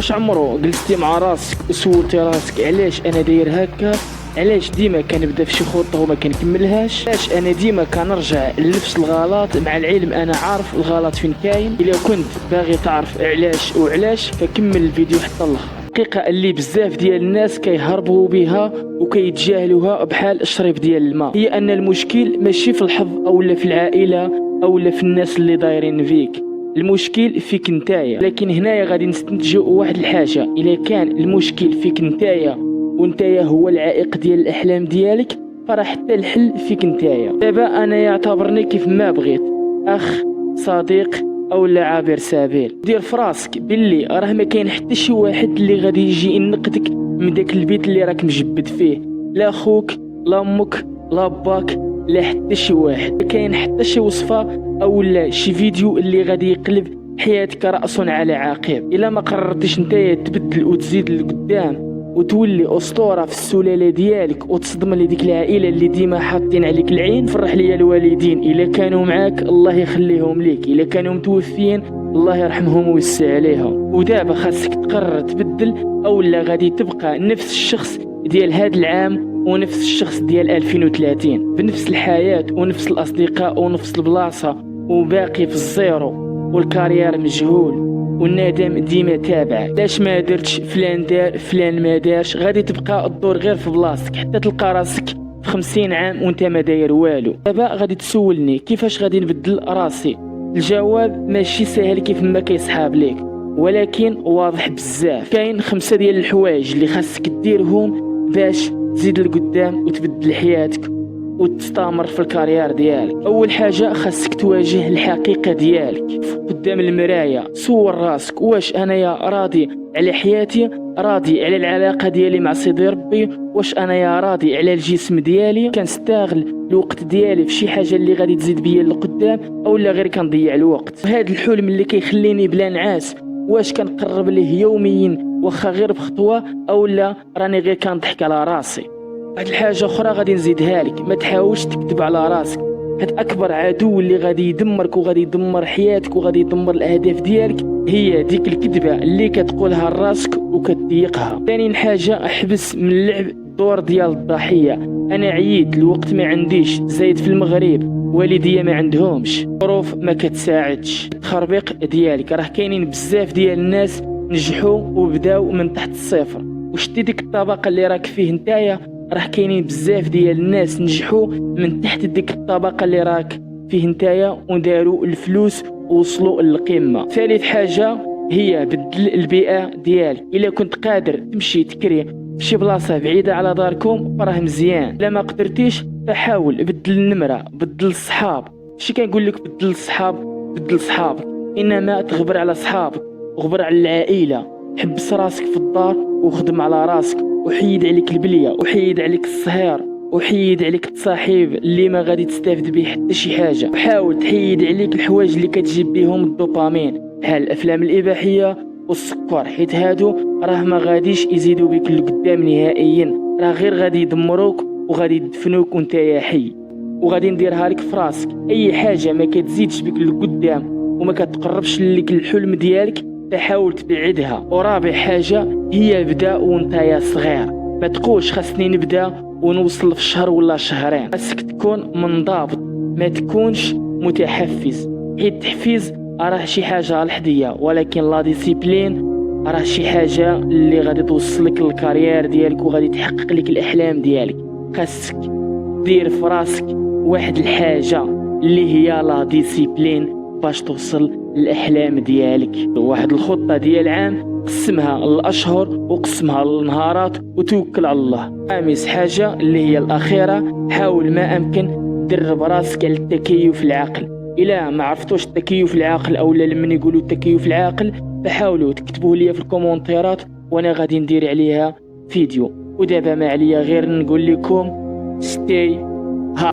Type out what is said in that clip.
واش عمرو جلستي مع راسك وسولتي راسك علاش انا داير هكا؟ علاش ديما كنبدا في شي خطه وما كنكملهاش؟ علاش انا ديما كنرجع لنفس الغلط مع العلم انا عارف الغلط فين كاين؟ الا كنت باغي تعرف علاش وعلاش فكمل الفيديو حتى الاخر. الحقيقه اللي بزاف ديال الناس كيهربوا بها وكيتجاهلوها بحال الشريف ديال الماء، هي ان المشكل ماشي في الحظ اولا في العائله اولا في الناس اللي دايرين فيك، المشكل فيك نتايا. لكن هنايا غادي نستنتجوا واحد الحاجه، الا كان المشكل فيك نتايا ونتايا هو العائق ديال الاحلام ديالك فراه حتى الحل فيك نتايا. دابا انا يعتبرني كيف ما بغيت، اخ، صديق اولا عابر سبيل. دير فراسك باللي راه ما كاين حتى شي واحد اللي غادي يجي ينقذك من داك البيت اللي راك مجبد فيه، لا خوك لا امك لا باك لا حتى شي واحد. ما كاين حتى شي وصفه اولا شي فيديو اللي غادي يقلب حياتك رأس على عقب. الا ما قررتيش نتايا تبدل وتزيد لقدام وتولي اسطوره في السلاله ديالك وتصدم لديك العائله اللي ديما حاطين عليك العين، فرح ليا الوالدين الا كانوا معاك الله يخليهم ليك، الا كانوا متوفيين الله يرحمهم ويوسع عليهم. ودابا خاصك تقرر تبدل اولا غادي تبقى نفس الشخص ديال هاد العام ونفس الشخص ديال 2030 بنفس الحياه ونفس الاصدقاء ونفس البلاصه وباقي في الزيرو والكارير مجهول والندم ديما تابع. لاش ما درتش فلان دار فلان ما دارش، غادي تبقى الدور غير في بلاصتك حتى تلقى راسك في 50 عام وانت ما داير والو. دابا غادي تسولني كيفاش غادي نبدل راسي؟ الجواب ماشي سهل كيف ما كيصحاب ليك، ولكن واضح بزاف. كاين 5 ديال الحوايج اللي خاصك ديرهم باش تزيد لقدام وتبدل حياتك وتستمر في الكارير ديالك. اول حاجه خاصك تواجه الحقيقه ديالك قدام المرايه. سول راسك واش انايا راضي على حياتي، راضي على العلاقه ديالي مع سيدي ربي، واش انايا راضي على الجسم ديالي، كنستغل الوقت ديالي في شي حاجه اللي غادي تزيد بيا لقدام اولا غير كنضيع الوقت. هذا الحلم اللي كيخليني بلا نعاس واش كنقرب ليه يوميا واخا غير بخطوه اولا راني غير كنضحك على راسي. واحد الحاجه اخرى غادي نزيدها لك، ما تحاولش تكذب على راسك. هاد اكبر عدو اللي غادي يدمرك وغادي يدمر حياتك وغادي يدمر الاهداف ديالك هي ديك الكذبه اللي كتقولها لراسك وكتضيقها. ثاني حاجه احبس من اللعب الدور ديال الضحيه. انا عييت، الوقت ما عنديش، زايد في المغرب والديا ما عندهمش، ظروف ما كتساعدش. التخربيق ديالك راه كاينين بزاف ديال الناس نجحوا وبداو من تحت الصفر، وشتي ديك الطبقه اللي راك فيه نتايا راه كاينين بزاف ديال الناس نجحوا من تحت ديك الطبقه اللي راك فيه نتايا وداروا الفلوس ووصلوا للقمه. ثالث حاجه هي بدل البيئه ديالك. الا كنت قادر تمشي تكري في شي بلاصه بعيده على داركم فراه مزيان، الا ما قدرتيش فحاول بدل النمره، بدل الصحاب. شي كنقول لك بدل الصحاب، بدل صحابك، انما تغبر على صحابك وغبر على العائله. حبس راسك في الدار وخدم على راسك وحيد عليك البليه وحيد عليك الصهير وحيد عليك التصاحب اللي ما غادي تستافد به حتى شي حاجه، وحاول تحيد عليك الحوايج اللي كتجيب بهم الدوبامين بحال الافلام الاباحيه والسكر، حيت هادو راه ما غاديش يزيدوا بك لقدام نهائيا، راه غير غادي يدمروك وغادي يدفنوك وانت يا حي. وغادي نديرها لك في راسك، اي حاجه ما كتزيدش بك لقدام وما كتقربش لك الحلم ديالك تحاول تبعدها. ورابع حاجه هي بدا وانت يا صغير، ما تقولش خاصني نبدا ونوصل في شهر ولا شهرين، خاصك تكون منضبط، ما تكونش متحفز، حيت التحفيز راه شي حاجه لحظيه، ولكن لا ديسيبلين راه شي حاجه اللي غادي توصلك للكارير ديالك وغادي تحقق لك الاحلام ديالك. خاصك دير في راسك واحد الحاجه اللي هي لا ديسيبلين باش توصل الاحلام ديالك. واحد الخطه ديال عام قسمها الاشهر وقسمها للنهارات وتوكل على الله. خامس حاجه اللي هي الاخيره، حاول ما امكن درب راسك على التكيف العاقل. الا ما عرفتوش التكيف العاقل اولا لمن يقولوا التكيف العاقل فحاولوا تكتبوه لي في الكومونتيرات وانا غادي ندير عليها فيديو. ودابا ما عليا غير نقول لكم stay